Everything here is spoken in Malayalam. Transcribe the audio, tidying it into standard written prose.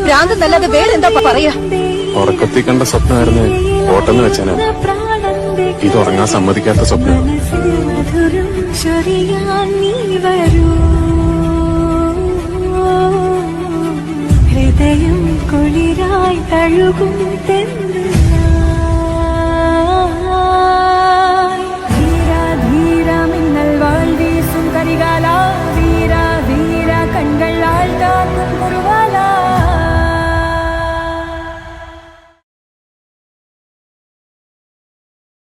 ഭ്രാന്ത് നല്ലാതെ വേറെന്താ പറയാ? ഉറക്കത്തിൽ കണ്ട സ്വപ്നമായിരുന്നു ഓട്ടെന്ന് വെച്ചാനാ. ഇത് ഉറങ്ങാൻ സമ്മതിക്കാത്ത സ്വപ്നം. ഹൃദയം കുളിരായി തഴുകും